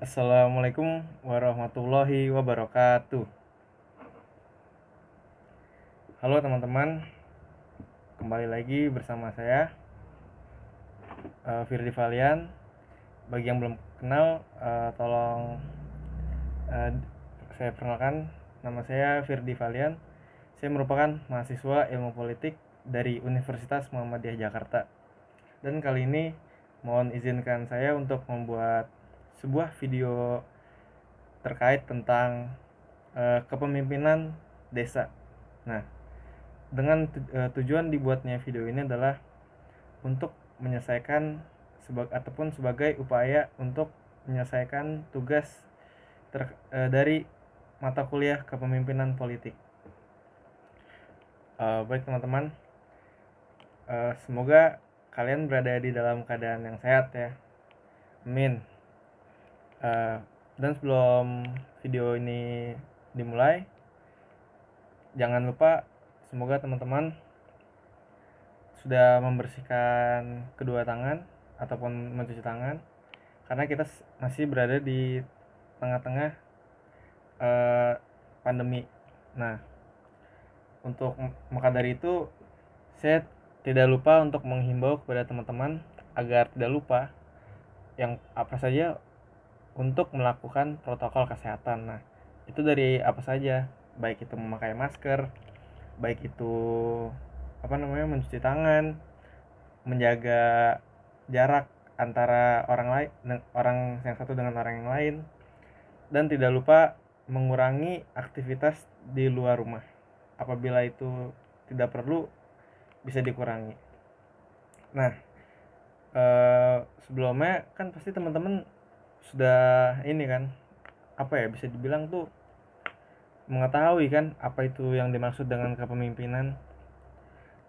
Assalamualaikum warahmatullahi wabarakatuh. Halo teman-teman, kembali lagi bersama saya Firdy Valian. Bagi yang belum kenal, tolong uh, saya perkenalkan, nama saya Firdy Valian. Saya merupakan mahasiswa ilmu politik dari Universitas Muhammadiyah Jakarta. Dan kali ini mohon izinkan saya untuk membuat sebuah video terkait tentang kepemimpinan desa. Nah, dengan tujuan dibuatnya video ini adalah untuk menyelesaikan ataupun sebagai upaya untuk menyelesaikan tugas dari mata kuliah kepemimpinan politik. Baik teman-teman, semoga kalian berada di dalam keadaan yang sehat ya. Amin. Dan sebelum video ini dimulai, jangan lupa semoga teman-teman sudah membersihkan kedua tangan ataupun mencuci tangan, karena kita masih berada di tengah-tengah pandemi. Nah, untuk maka dari itu saya tidak lupa untuk menghimbau kepada teman-teman agar tidak lupa yang apa saja untuk melakukan protokol kesehatan. Nah, itu dari apa saja, baik itu memakai masker, baik itu mencuci tangan, menjaga jarak antara orang yang satu dengan orang yang lain, dan tidak lupa mengurangi aktivitas di luar rumah. Apabila itu tidak perlu, bisa dikurangi. Nah, sebelumnya kan pasti teman-teman sudah ini kan, bisa dibilang tuh mengetahui kan apa itu yang dimaksud dengan kepemimpinan.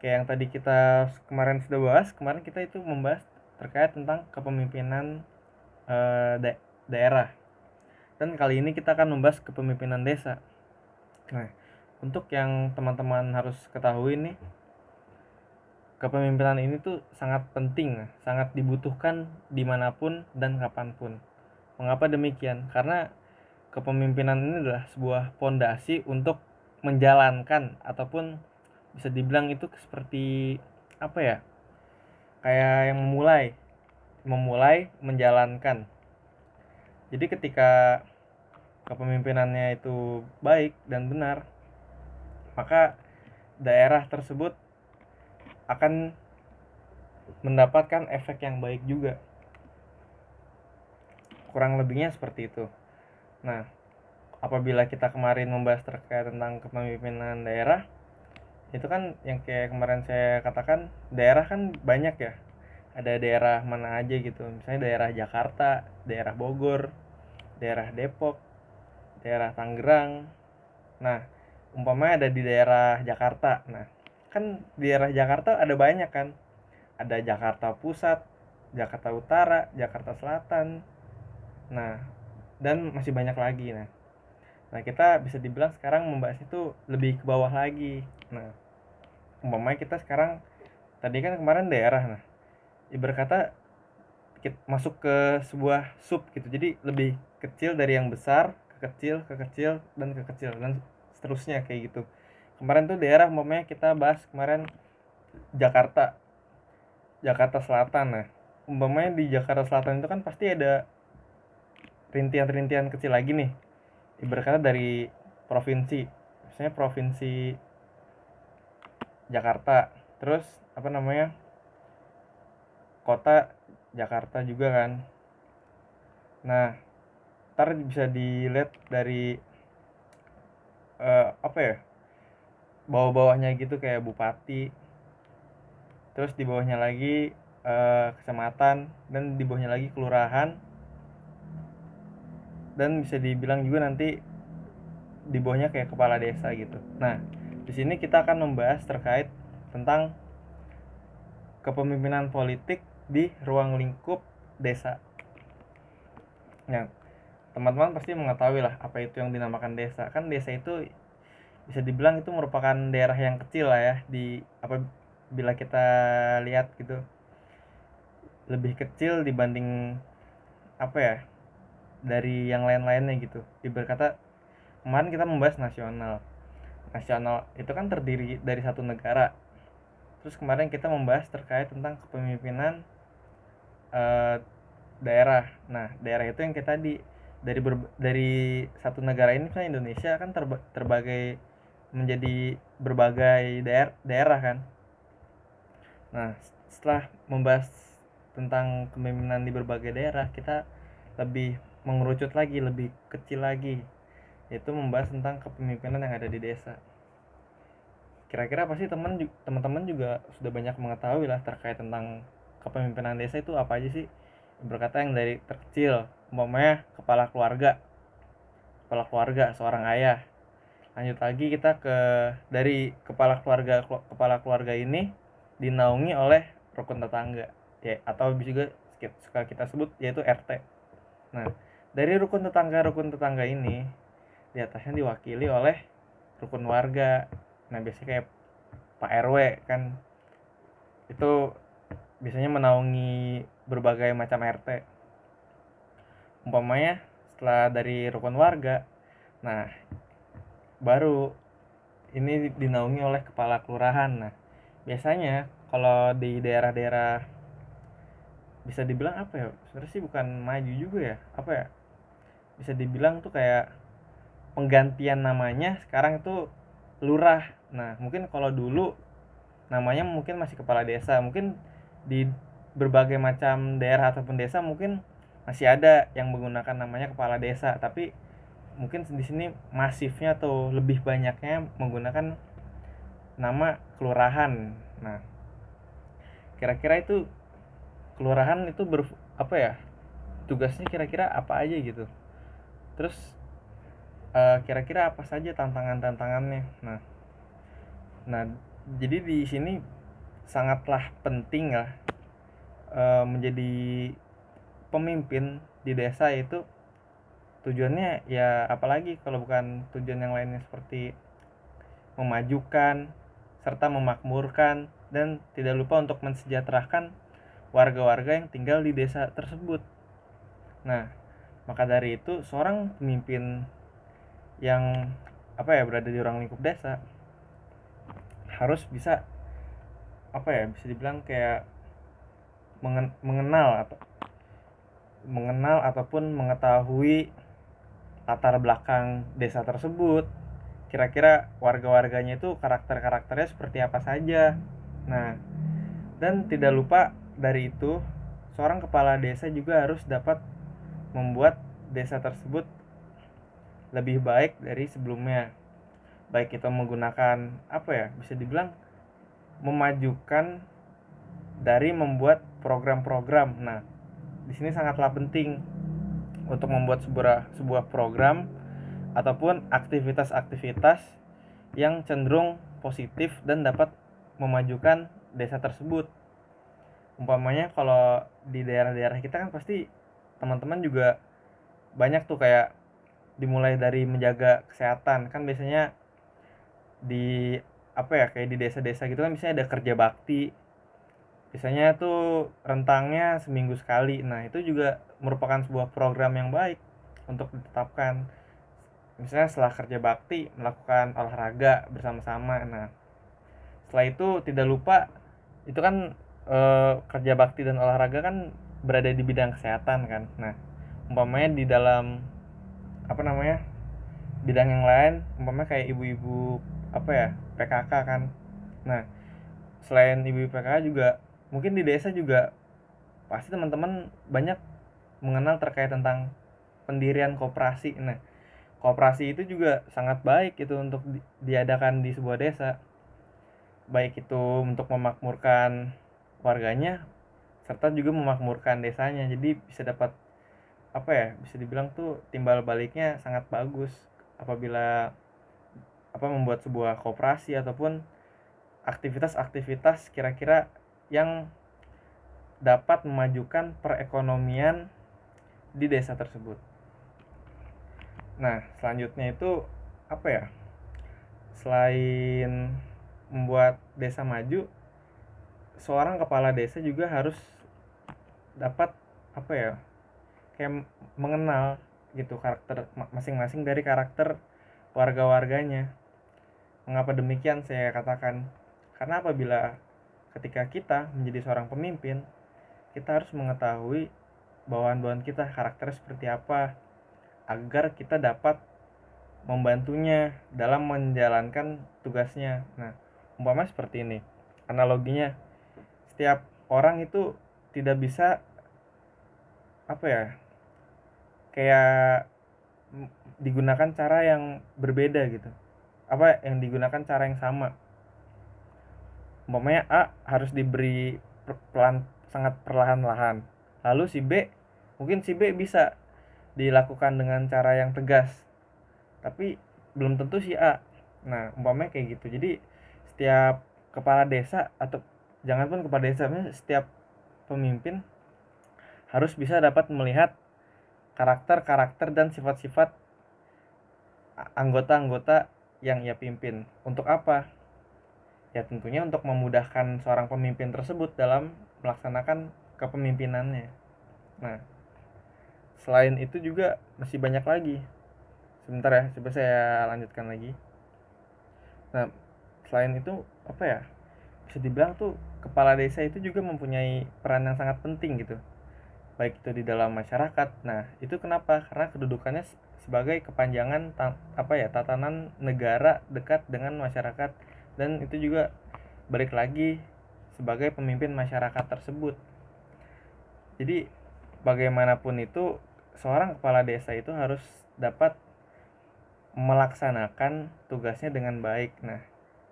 Kayak yang tadi kita kemarin sudah bahas, kemarin kita itu membahas terkait tentang kepemimpinan daerah. Dan kali ini kita akan membahas kepemimpinan desa. Nah, untuk yang teman-teman harus ketahui nih, kepemimpinan ini tuh sangat penting, sangat dibutuhkan dimanapun dan kapanpun. Mengapa demikian? Karena kepemimpinan ini adalah sebuah pondasi untuk menjalankan, ataupun bisa dibilang itu seperti kayak yang memulai menjalankan. Jadi ketika kepemimpinannya itu baik dan benar, maka daerah tersebut akan mendapatkan efek yang baik juga. Kurang lebihnya seperti itu. Nah, apabila kita kemarin membahas terkait tentang kepemimpinan daerah, itu kan yang kayak kemarin saya katakan, daerah kan banyak ya. Ada daerah mana aja gitu. Misalnya daerah Jakarta, daerah Bogor, daerah Depok, daerah Tangerang. Nah, umpamanya ada di daerah Jakarta. Nah, kan di daerah Jakarta ada banyak kan. Ada Jakarta Pusat, Jakarta Utara, Jakarta Selatan. Nah, dan masih banyak lagi. Nah, kita bisa dibilang sekarang membahas itu lebih ke bawah lagi. Nah, umpamanya kita sekarang, tadi kan kemarin daerah. Nah, ibarat kata kita masuk ke sebuah sub gitu. Jadi lebih kecil dari yang besar, ke kecil, ke kecil, dan ke kecil, dan seterusnya kayak gitu. Kemarin tuh daerah umpamanya kita bahas kemarin Jakarta, Jakarta Selatan. Nah, umpamanya di Jakarta Selatan itu kan pasti ada rintian-rintian kecil lagi nih. Ibarat kata dari provinsi, misalnya provinsi Jakarta, terus kota Jakarta juga kan. Nah, ntar bisa dilihat dari apa ya, bawah-bawahnya gitu, kayak bupati, terus di bawahnya lagi kecamatan, dan di bawahnya lagi kelurahan, dan bisa dibilang juga nanti di bawahnya kayak kepala desa gitu. Nah, di sini kita akan membahas terkait tentang kepemimpinan politik di ruang lingkup desa. Nah, teman-teman pasti mengetahui lah apa itu yang dinamakan desa. Kan desa itu bisa dibilang itu merupakan daerah yang kecil lah ya, di apabila kita lihat gitu, lebih kecil dibanding apa ya dari yang lain-lainnya gitu. Ibarat kata kemarin kita membahas nasional. Nasional itu kan terdiri dari satu negara. Terus kemarin kita membahas terkait tentang kepemimpinan eh, daerah. Nah, daerah itu yang kita dari satu negara ini kan Indonesia kan terbagai menjadi berbagai daerah kan. Nah, setelah membahas tentang kepemimpinan di berbagai daerah, kita lebih mengerucut lagi, lebih kecil lagi, yaitu membahas tentang kepemimpinan yang ada di desa. Kira-kira pasti teman-teman juga sudah banyak mengetahui lah terkait tentang kepemimpinan desa itu apa aja sih. Berkata yang dari terkecil, umpamanya kepala keluarga seorang ayah. Lanjut lagi kita ke dari kepala keluarga ini dinaungi oleh rukun tetangga, ya, atau juga suka kita sebut yaitu RT. Nah, dari rukun tetangga ini di atasnya diwakili oleh rukun warga. Nah, biasanya kayak Pak RW kan, itu biasanya menaungi berbagai macam RT. Umpamanya setelah dari rukun warga, nah baru ini dinaungi oleh kepala kelurahan. Nah, biasanya kalau di daerah-daerah bisa dibilang apa ya? Sebenarnya sih bukan maju juga ya. Apa ya? Bisa dibilang tuh kayak penggantian namanya sekarang itu lurah. Nah, mungkin kalau dulu namanya mungkin masih kepala desa. Mungkin di berbagai macam daerah ataupun desa mungkin masih ada yang menggunakan namanya kepala desa, tapi mungkin di sini masifnya atau lebih banyaknya menggunakan nama kelurahan. Nah, kira-kira itu kelurahan itu apa ya? Tugasnya kira-kira apa aja gitu. Terus kira-kira apa saja tantangan-tantangannya. Nah, jadi di sini sangatlah penting lah menjadi pemimpin di desa itu tujuannya ya apalagi kalau bukan tujuan yang lainnya seperti memajukan serta memakmurkan dan tidak lupa untuk mensejahterakan warga-warga yang tinggal di desa tersebut. Nah, maka dari itu seorang pemimpin yang apa ya berada di ruang lingkup desa harus bisa apa ya bisa dibilang kayak mengenal ataupun mengetahui latar belakang desa tersebut. Kira-kira warga-warganya itu karakternya seperti apa saja. Nah, dan tidak lupa dari itu, seorang kepala desa juga harus dapat membuat desa tersebut lebih baik dari sebelumnya. Baik itu menggunakan apa ya, bisa dibilang memajukan dari membuat program-program. Nah, di sini sangatlah penting untuk membuat sebuah program ataupun aktivitas-aktivitas yang cenderung positif dan dapat memajukan desa tersebut. Umpamanya kalau di daerah-daerah kita kan pasti teman-teman juga banyak tuh kayak dimulai dari menjaga kesehatan kan biasanya di apa ya kayak di desa-desa gitu kan biasanya ada kerja bakti, biasanya tuh rentangnya seminggu sekali. Nah, itu juga merupakan sebuah program yang baik untuk ditetapkan. Misalnya setelah kerja bakti melakukan olahraga bersama-sama. Nah, setelah itu tidak lupa itu kan kerja bakti dan olahraga kan berada di bidang kesehatan kan. Nah, umpamanya di dalam apa namanya bidang yang lain, umpamanya kayak ibu-ibu apa ya PKK kan. Nah, selain ibu-ibu PKK juga mungkin di desa juga pasti teman-teman banyak mengenal terkait tentang pendirian koperasi. Nah, koperasi itu juga sangat baik itu untuk diadakan di sebuah desa, baik itu untuk memakmurkan warganya serta juga memakmurkan desanya. Jadi bisa dapat apa ya bisa dibilang tuh timbal baliknya sangat bagus apabila apa membuat sebuah koperasi ataupun aktivitas-aktivitas kira-kira yang dapat memajukan perekonomian di desa tersebut. Nah, selanjutnya itu apa ya? Selain membuat desa maju, seorang kepala desa juga harus dapat apa ya? Kayak mengenal gitu karakter masing-masing dari karakter warga-warganya. Mengapa demikian saya katakan? Karena apabila ketika kita menjadi seorang pemimpin, kita harus mengetahui bawahan-bawahan kita karakternya seperti apa agar kita dapat membantunya dalam menjalankan tugasnya. Nah, umpama seperti ini. Analoginya, setiap orang itu tidak bisa apa ya? Kayak digunakan cara yang berbeda gitu. Apa yang digunakan cara yang sama. Umpamanya A harus diberi pelan sangat perlahan-lahan. Lalu si B, mungkin si B bisa dilakukan dengan cara yang tegas. Tapi belum tentu si A. Nah, umpamanya kayak gitu. Jadi setiap kepala desa atau jangan pun kepala desa, setiap pemimpin harus bisa dapat melihat karakter-karakter dan sifat-sifat anggota-anggota yang ia pimpin. Untuk apa? Ya tentunya untuk memudahkan seorang pemimpin tersebut dalam melaksanakan kepemimpinannya. Nah, selain itu juga masih banyak lagi. Sebentar ya, coba saya lanjutkan lagi. Nah, selain itu apa ya? Bisa dibilang tuh kepala desa itu juga mempunyai peran yang sangat penting gitu. Baik itu di dalam masyarakat. Nah, itu kenapa? Karena kedudukannya sebagai kepanjangan tatanan negara dekat dengan masyarakat, dan itu juga balik lagi sebagai pemimpin masyarakat tersebut. Jadi bagaimanapun itu seorang kepala desa itu harus dapat melaksanakan tugasnya dengan baik. Nah,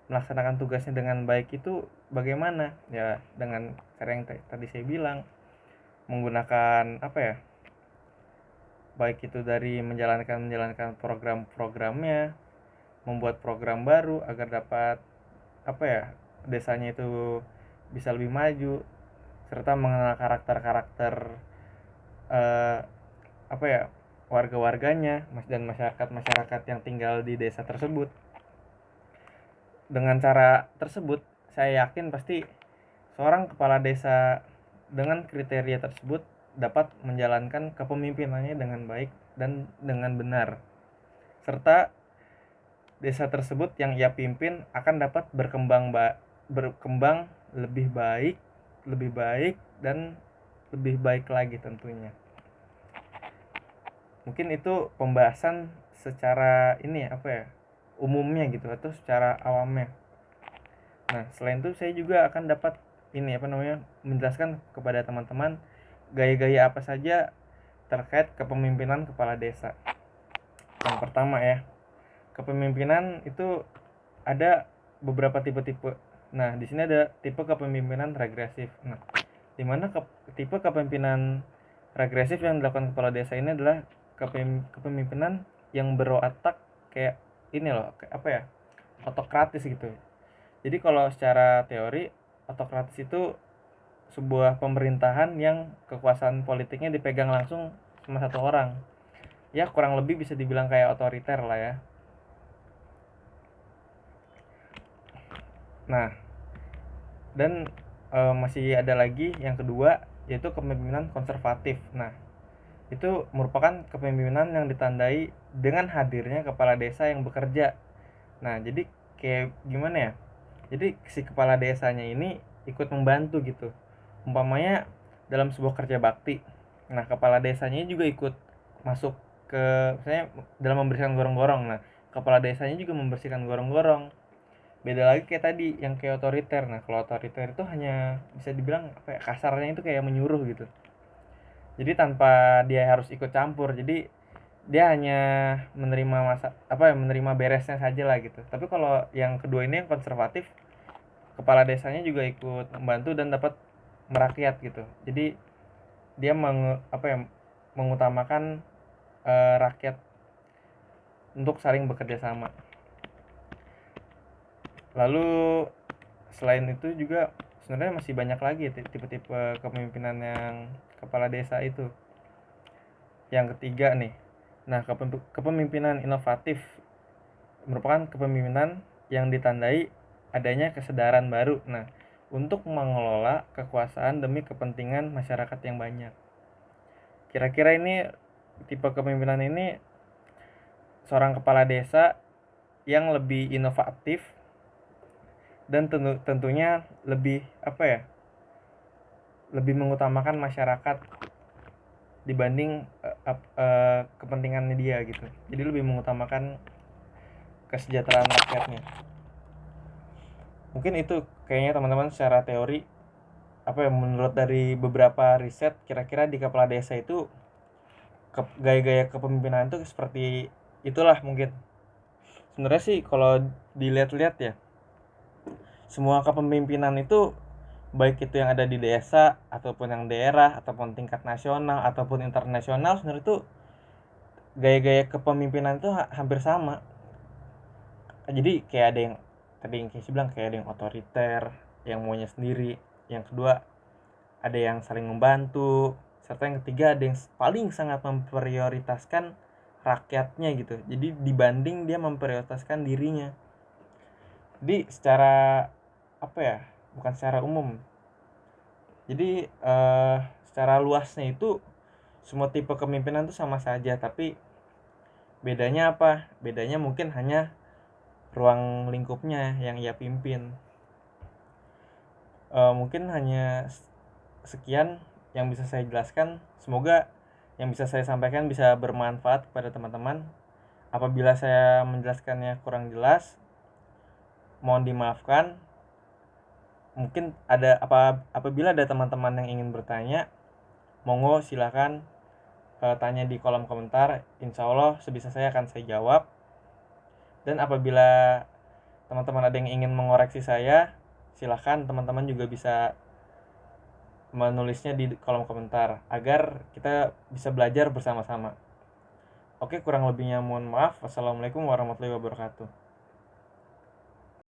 melaksanakan tugasnya dengan baik itu bagaimana? Ya dengan cara yang tadi saya bilang, menggunakan apa ya? Baik itu dari menjalankan program-programnya, membuat program baru agar dapat apa ya? Desanya itu bisa lebih maju, serta mengenal karakter-karakter eh, apa ya? Warga-warganya dan masyarakat-masyarakat yang tinggal di desa tersebut. Dengan cara tersebut, saya yakin pasti seorang kepala desa dengan kriteria tersebut dapat menjalankan kepemimpinannya dengan baik dan dengan benar. Serta desa tersebut yang ia pimpin akan dapat berkembang lebih baik dan lebih baik lagi tentunya. Mungkin itu pembahasan secara ini apa ya? Umumnya gitu atau secara awamnya. Nah, selain itu saya juga akan dapat ini menjelaskan kepada teman-teman gaya-gaya apa saja terkait kepemimpinan kepala desa. Yang pertama ya, kepemimpinan itu ada beberapa tipe-tipe. Nah, di sini ada tipe kepemimpinan regresif. Nah, di mana tipe kepemimpinan regresif yang dilakukan kepala desa ini adalah kepemimpinan yang berwatak kayak ini loh, kayak apa ya? Otokratis gitu. Jadi kalau secara teori, otokratis itu sebuah pemerintahan yang kekuasaan politiknya dipegang langsung sama satu orang. Ya kurang lebih bisa dibilang kayak otoriter lah ya. Nah, dan masih ada lagi yang kedua, yaitu kepemimpinan konservatif. Nah, itu merupakan kepemimpinan yang ditandai dengan hadirnya kepala desa yang bekerja. Nah, jadi kayak gimana ya? Jadi si kepala desanya ini ikut membantu gitu. Umpamanya dalam sebuah kerja bakti. Nah, kepala desanya juga ikut masuk ke misalnya dalam membersihkan gorong-gorong. Nah, kepala desanya juga membersihkan gorong-gorong. Beda lagi kayak tadi yang kayak otoriter. Nah, kalau otoriter itu hanya bisa dibilang apa ya, kasarnya itu kayak menyuruh gitu. Jadi tanpa dia harus ikut campur. Jadi dia hanya menerima menerima beresnya saja lah gitu. Tapi kalau yang kedua ini yang konservatif, kepala desanya juga ikut membantu dan dapat merakyat gitu. Jadi dia mengutamakan rakyat untuk saling bekerja sama. Lalu selain itu juga sebenarnya masih banyak lagi tipe-tipe kepemimpinan yang kepala desa itu. Yang ketiga nih, nah kepemimpinan inovatif merupakan kepemimpinan yang ditandai adanya kesadaran baru. Nah, untuk mengelola kekuasaan demi kepentingan masyarakat yang banyak. Kira-kira ini tipe kepemimpinan ini seorang kepala desa yang lebih inovatif dan tentunya lebih apa ya, lebih mengutamakan masyarakat dibanding kepentingannya dia gitu. Jadi lebih mengutamakan kesejahteraan rakyatnya. Mungkin itu kayaknya teman-teman secara teori, apa ya, menurut dari beberapa riset, kira-kira di kepala desa itu gaya-gaya kepemimpinan itu seperti itulah mungkin. Sebenarnya sih kalau dilihat-lihat ya, semua kepemimpinan itu baik itu yang ada di desa ataupun yang daerah ataupun tingkat nasional ataupun internasional, sebenarnya itu gaya-gaya kepemimpinan itu hampir sama. Jadi kayak ada yang tadi yang kayak bilang, kayak ada yang otoriter, yang maunya sendiri, yang kedua ada yang saling membantu, serta yang ketiga ada yang paling sangat memprioritaskan rakyatnya gitu. Jadi dibanding dia memprioritaskan dirinya. Jadi secara apa ya, bukan secara umum, jadi secara luasnya itu semua tipe kepemimpinan itu sama saja, tapi bedanya apa? Bedanya mungkin hanya ruang lingkupnya yang ia pimpin. Mungkin hanya sekian yang bisa saya jelaskan. Semoga yang bisa saya sampaikan bisa bermanfaat kepada teman-teman. Apabila saya menjelaskannya kurang jelas, mohon dimaafkan. Mungkin apabila ada teman-teman yang ingin bertanya, monggo silakan tanya di kolom komentar. Insya Allah sebisa saya akan saya jawab. Dan apabila teman-teman ada yang ingin mengoreksi saya, silakan teman-teman juga bisa menulisnya di kolom komentar agar kita bisa belajar bersama-sama. Oke, kurang lebihnya mohon maaf. Wassalamualaikum warahmatullahi wabarakatuh.